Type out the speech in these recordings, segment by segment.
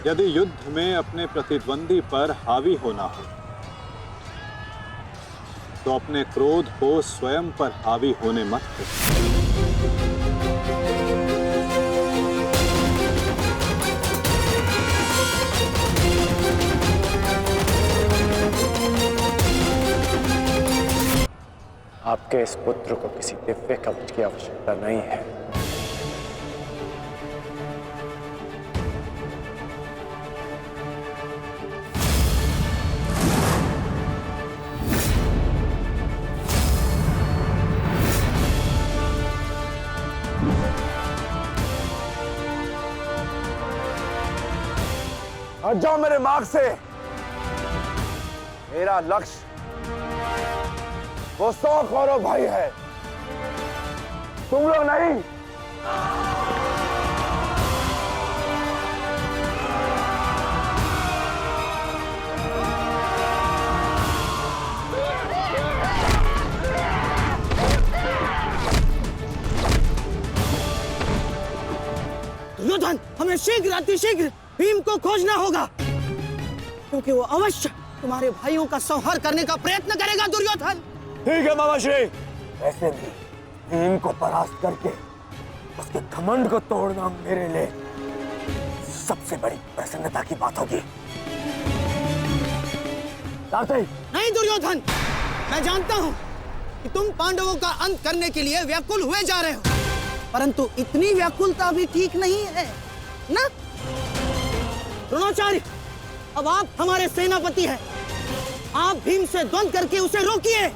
यदि युद्ध में अपने प्रतिद्वंदी पर हावी होना हो तो अपने क्रोध को स्वयं पर हावी होने मत दो। आपके इस पुत्र को किसी दिव्य कवच की आवश्यकता नहीं है। हट जाओ मेरे मार्ग से। मेरा लक्ष्य वो 100 कौरव भाई है, तुम लोग नहीं। दुर्योधन, हमें शीघ्र अतिशीघ्र भीम को खोजना होगा, क्योंकि वो अवश्य तुम्हारे भाइयों का संहार करने का प्रयत्न करेगा। दुर्योधन, ठीक है मामाश्री। वैसे भी भीम को परास्त करके उसके घमंड को तोड़ना मेरे लिए सबसे बड़ी प्रसन्नता की बात होगी। नहीं दुर्योधन, मैं जानता हूं कि तुम पांडवों का अंत करने के लिए व्याकुल हुए जा रहे हो, परंतु इतनी व्याकुलता भी ठीक नहीं है ना? द्रोणाचार्य, अब आप हमारे सेनापति हैं, आप भीम से द्वंद्व करके उसे रोकिए।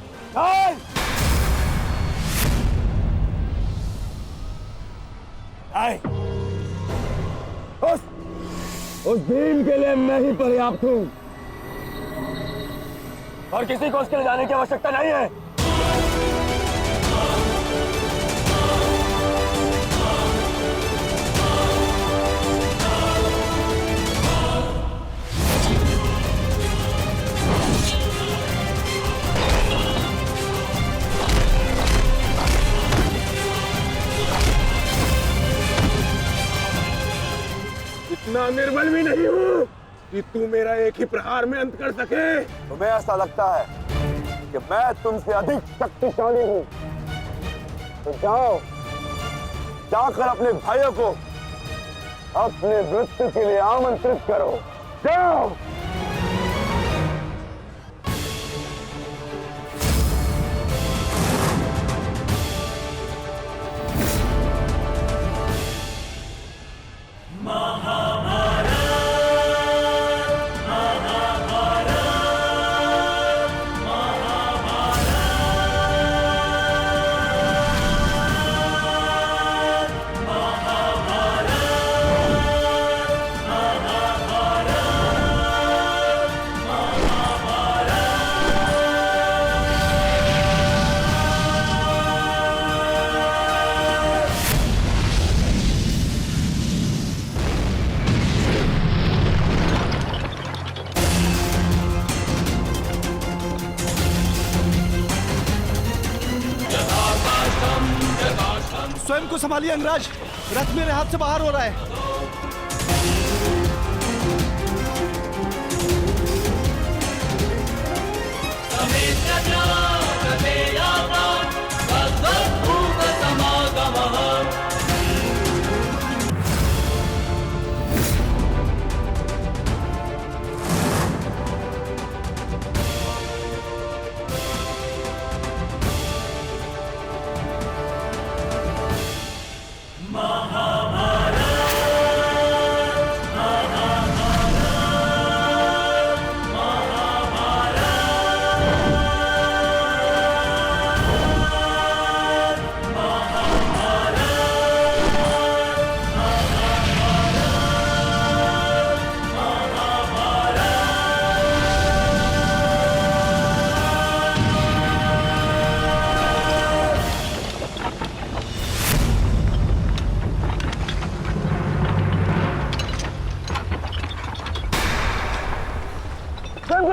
उस भीम के लिए मैं ही पर्याप्त हूं और किसी को उसके लिए जाने की आवश्यकता नहीं है। इतना निर्बल भी नहीं हूँ कि तू मेरा एक ही प्रहार में अंत कर सके। तुम्हें ऐसा लगता है कि मैं तुमसे अधिक शक्तिशाली हूँ, तो जाओ, जाकर अपने भाइयों को अपने मृत्यु के लिए आमंत्रित करो। जाओ। स्वयं को संभालिए अंगराज, रथ मेरे हाथ से बाहर हो रहा है।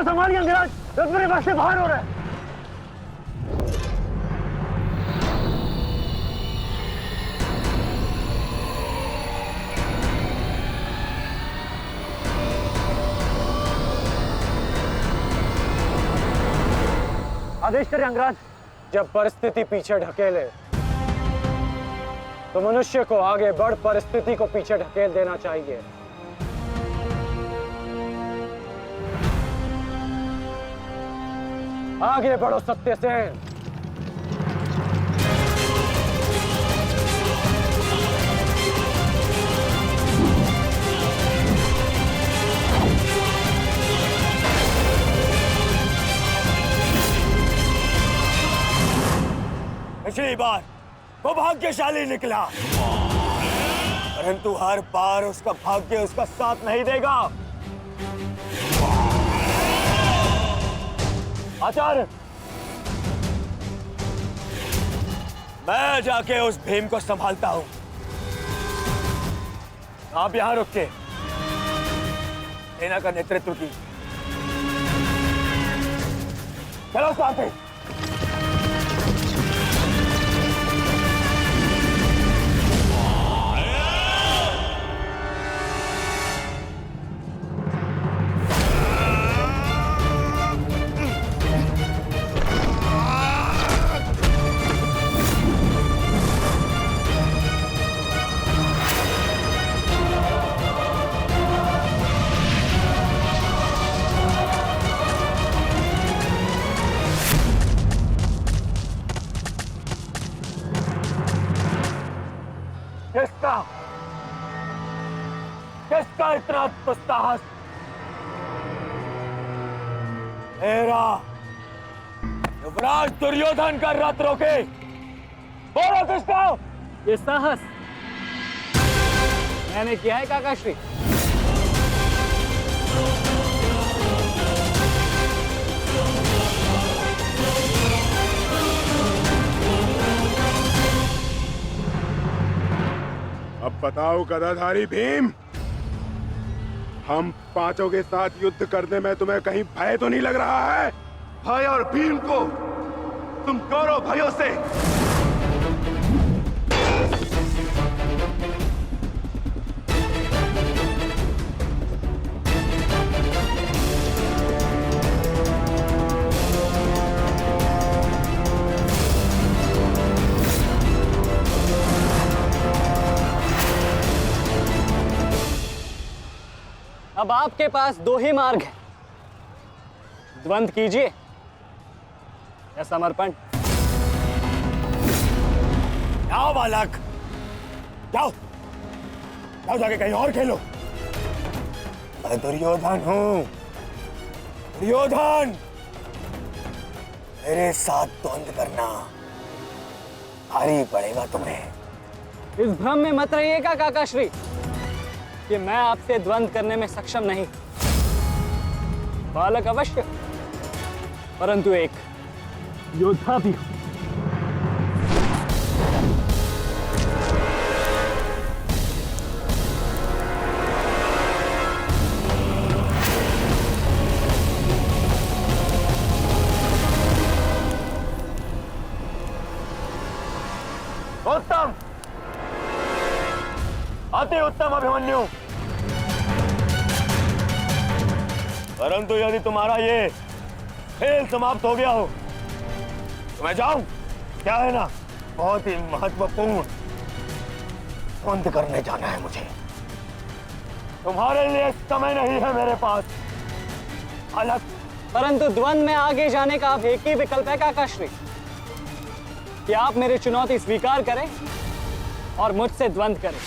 संभालिए अंगराज, रथ मेरे पास से बाहर हो रहा है। आदेश करें अंगराज। जब परिस्थिति पीछे ढकेले तो मनुष्य को आगे बढ़ परिस्थिति को पीछे ढकेल देना चाहिए। आगे बढ़ो सत्यसेन। पिछली बार वो भाग्यशाली निकला, परंतु हर बार उसका भाग्य उसका साथ नहीं देगा। आचार्य, मैं जाके उस भीम को संभालता हूं, आप यहां रुक के सेना का नेतृत्व की। चलो साथी। किसका इतना दुस्साहस? मेरा युवराज दुर्योधन का रथ रोके। बोलो किसका? ये साहस मैंने किया है काकाश्री। अब बताओ गदाधारी भीम, हम पांचों के साथ युद्ध करने में तुम्हें कहीं भय तो नहीं लग रहा है? भाई और भीम को तुम कौरव भाइयों से अब आपके पास दो ही मार्ग है, द्वंद्व कीजिए या समर्पण। जाओ बालक, जाओ जाओ, जाके कहीं और खेलो। मैं दुर्योधन हूं, दुर्योधन। मेरे साथ द्वंद्व करना भारी पड़ेगा तुम्हें। इस भ्रम में मत रहिएगा काकाश्री कि मैं आपसे द्वंद्व करने में सक्षम नहीं। बालक अवश्य, परंतु एक योद्धा भी हूं। उत्तम, अति उत्तम अभिमन्यु। परंतु यदि तुम्हारा ये खेल समाप्त हो गया हो तो मैं जाऊं? क्या है ना, बहुत ही महत्वपूर्ण द्वंद्व करने जाना है मुझे। तुम्हारे लिए समय नहीं है मेरे पास अलग। परंतु द्वंद्व में आगे जाने का अब एक ही विकल्प है काकाश्री, कि आप मेरी चुनौती स्वीकार करें और मुझसे द्वंद्व करें।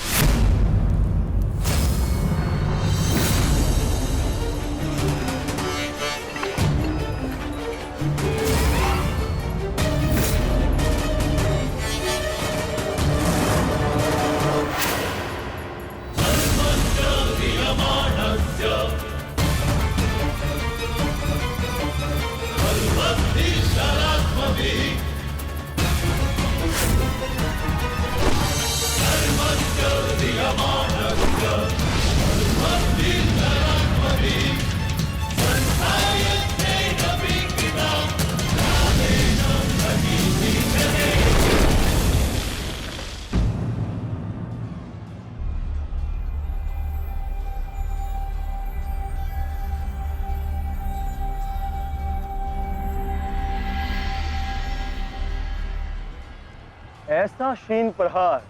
ऐसा शीन प्रहार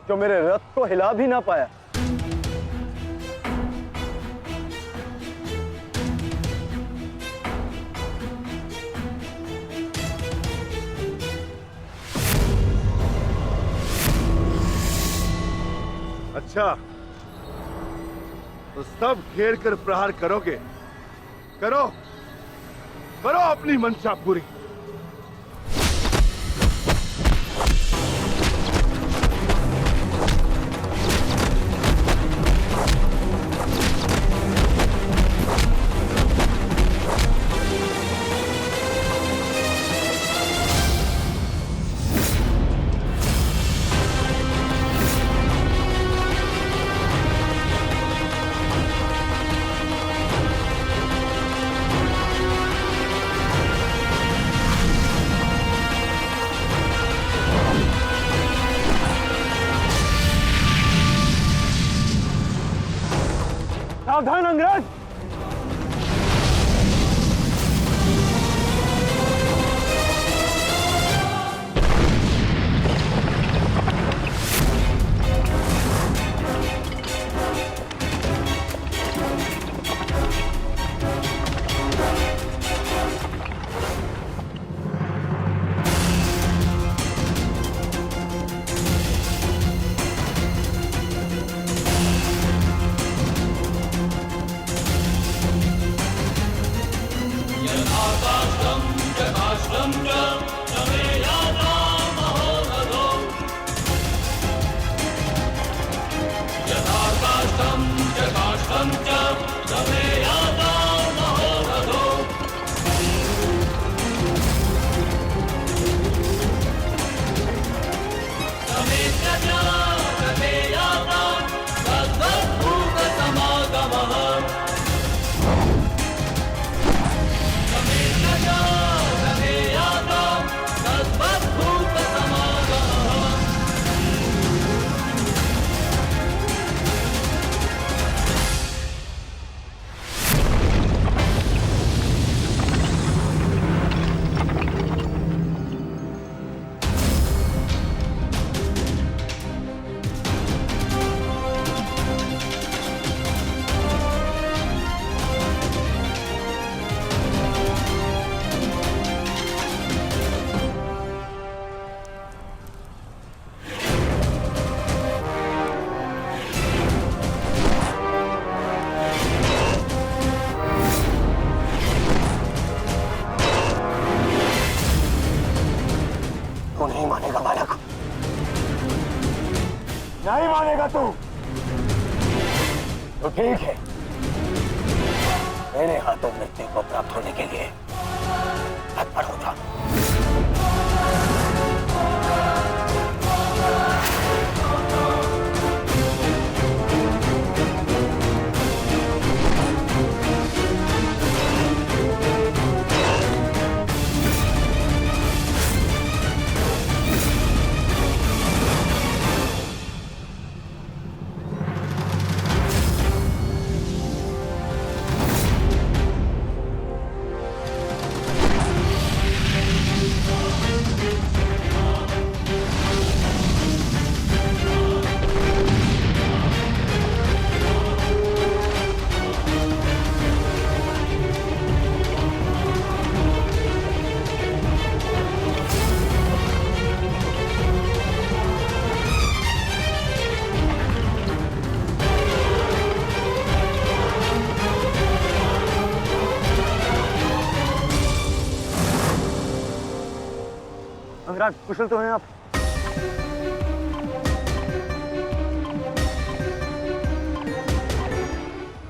जो मेरे रथ को हिला भी ना पाया। अच्छा, तो सब घेर कर प्रहार करोगे? करो, करो अपनी मंशा पूरी। सावधान अंगराज! तू नहीं मानेगा बालक, नहीं मानेगा तू। तो ठीक है, मेरे हाथों मृत्यु को प्राप्त होने के लिए तत्पर हो जा। अंगराज, कुशल तो हैं आप?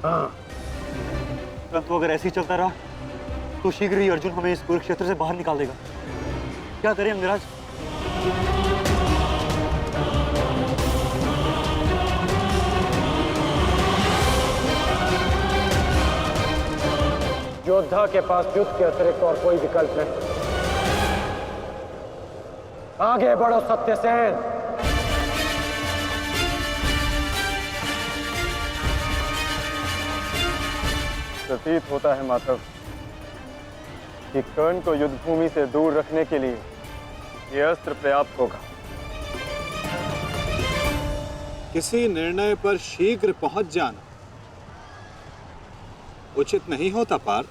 हाँ, परंतु अगर ऐसे ही चलता रहा तो शीघ्र ही अर्जुन हमें इस कुरुक्षेत्र से बाहर निकाल देगा। क्या करें अंगराज? योद्धा के पास युद्ध के अतिरिक्त और कोई विकल्प नहीं। आगे बढ़ो सत्यसेन। प्रतीत होता है माधव कि कर्ण को युद्ध भूमि से दूर रखने के लिए ये अस्त्र पर्याप्त होगा। किसी निर्णय पर शीघ्र पहुंच जाना उचित नहीं होता पार्थ।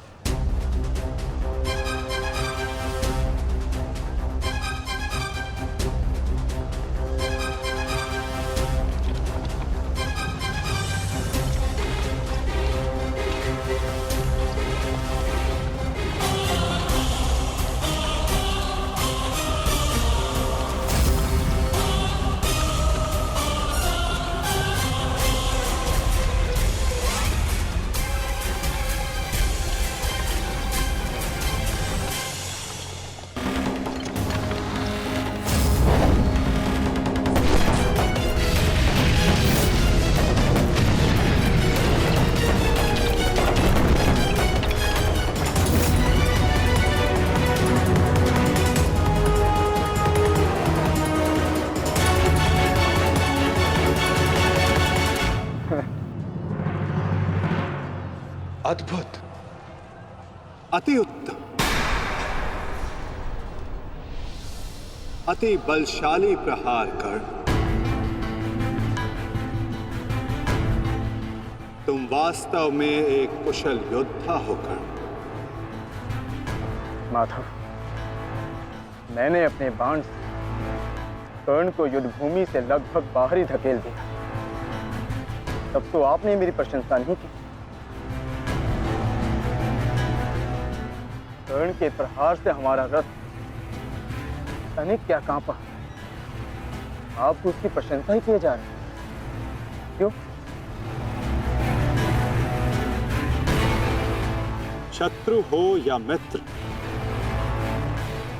अद्भुत, अति उत्तम, अति बलशाली प्रहार कर्ण। तुम वास्तव में एक कुशल योद्धा हो कर्ण। माधव, मैंने अपने बाण से कर्ण को युद्ध भूमि से लगभग बाहर ही धकेल दिया, तब तो आपने मेरी प्रशंसा नहीं की। कर्ण के प्रहार से हमारा रथ तनिक क्या कांपा, आप उसकी प्रशंसा ही किए जा रहे हैं, क्यों? शत्रु हो या मित्र,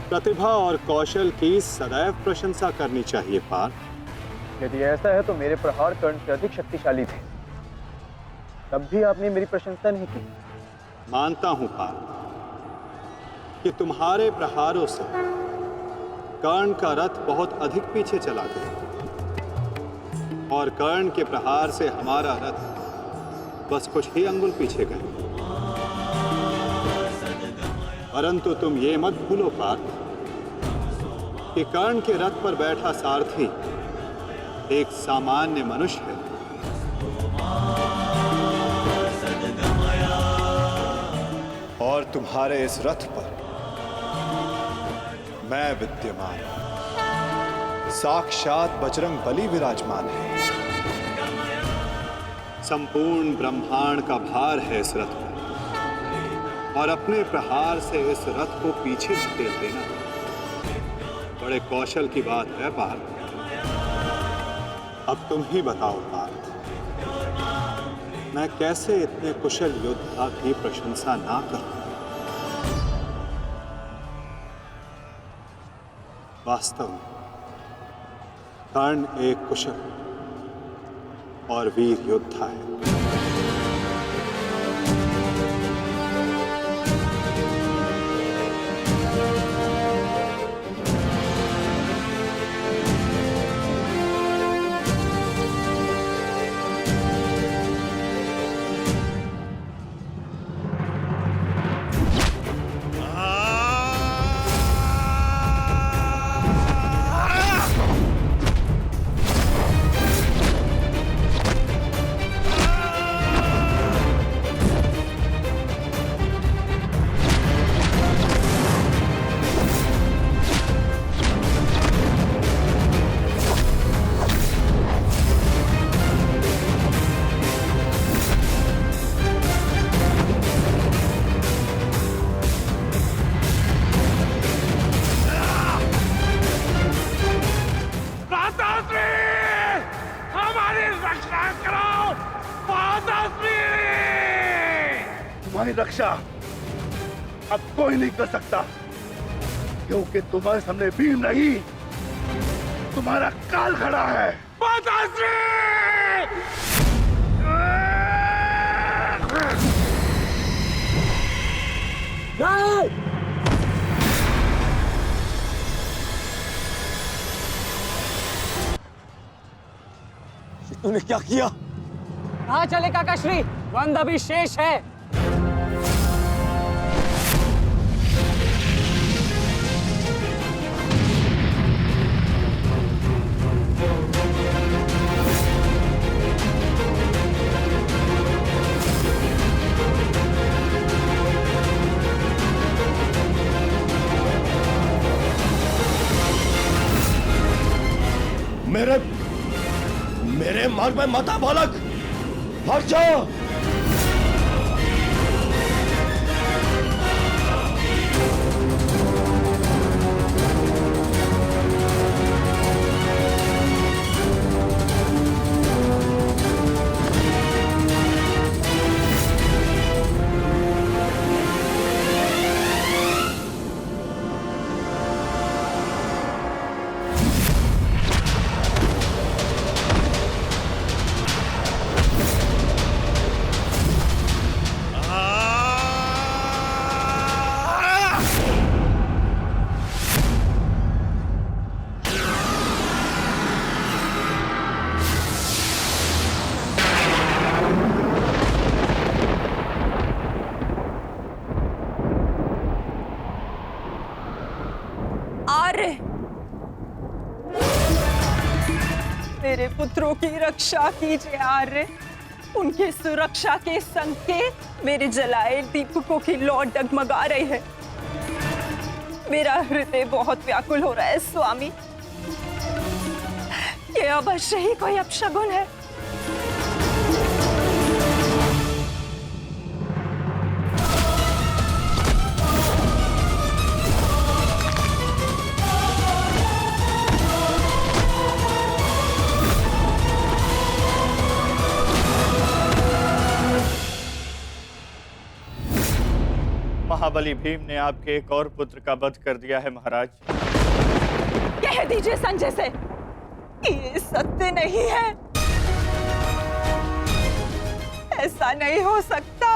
प्रतिभा और कौशल की सदैव प्रशंसा करनी चाहिए पार्थ। यदि ऐसा है तो मेरे प्रहार कर्ण से अधिक शक्तिशाली थे, तब भी आपने मेरी प्रशंसा नहीं की। मानता हूं पार्थ कि तुम्हारे प्रहारों से कर्ण का रथ बहुत अधिक पीछे चला गया और कर्ण के प्रहार से हमारा रथ बस कुछ ही अंगुल पीछे गए। परंतु तुम ये मत भूलो पार्थ कि कर्ण के रथ पर बैठा सारथी एक सामान्य मनुष्य है। और तुम्हारे इस रथ पर मैं विद्यमान, साक्षात बजरंग बली विराजमान है। संपूर्ण ब्रह्मांड का भार है इस रथ पर और अपने प्रहार से इस रथ को पीछे धकेल देना बड़े कौशल की बात है पार्थ। अब तुम ही बताओ पार्थ, मैं कैसे इतने कुशल योद्धा की प्रशंसा ना करूं? वास्तव में कर्ण एक कुशल और वीर योद्धा है। तुम्हारी रक्षा अब कोई नहीं कर सकता, क्योंकि तुम्हारे सामने भीम नहीं, तुम्हारा काल खड़ा है। तूने क्या किया? कहाँ चले काकाश्री? वंद अभी शेष है। मेरे मार्ग में मत आ बालक, हट जाओ। आर्य, मेरे पुत्रों की रक्षा कीजिए आर्य। उनकी सुरक्षा के संकेत मेरे जलाए दीपकों की लौ डगमगा रही है। मेरा हृदय बहुत व्याकुल हो रहा है स्वामी। ये अवश्य ही कोई अपशगुन है। महाबली भीम ने आपके एक और पुत्र का वध कर दिया है महाराज। कह दीजिए संजय से कि ये सत्य नहीं है। ऐसा नहीं हो सकता।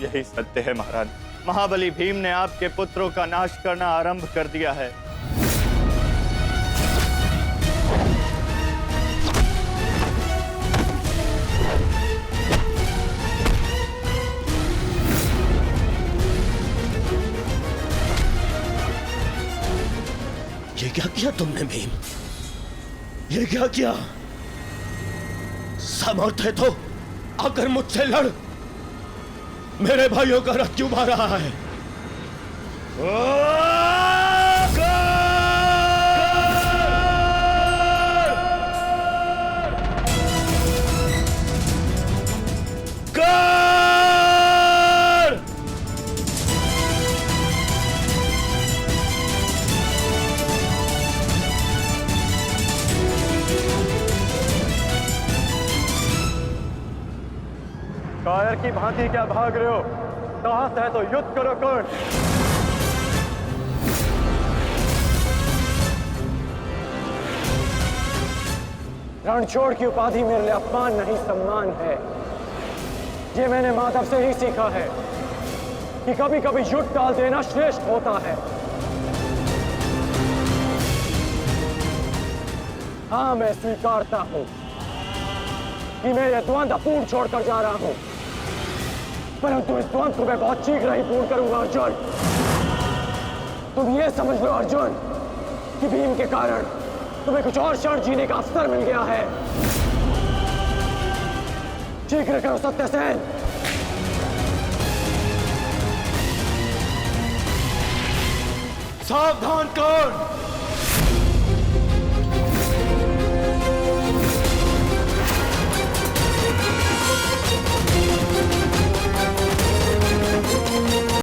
यही सत्य है महाराज। महाबली भीम ने आपके पुत्रों का नाश करना आरंभ कर दिया है। ये क्या किया तुमने भीम? ये क्या किया? सामर्थ्य है तो आकर मुझसे लड़। मेरे भाइयों का रथ क्यों मार रहा है? कायर की भांति क्या भाग रहे हो? साहस है तो युद्ध करो कर्ण। रणछोड़ की उपाधि मेरे लिए अपमान नहीं सम्मान है। ये मैंने माधव से ही सीखा है कि कभी कभी युद्ध टाल देना श्रेष्ठ होता है। हाँ, मैं स्वीकारता हूं कि मैं यह द्वंद्व पूर्ण छोड़कर जा रहा हूं, परंतु इस द्वंद्व को मैं बहुत शीघ्र ही पूर्ण करूंगा अर्जुन। तुम ये समझ लो अर्जुन कि भीम के कारण तुम्हें कुछ और क्षण जीने का अवसर मिल गया है। शीघ्र करो सत्यसेन। सावधान कर्ण।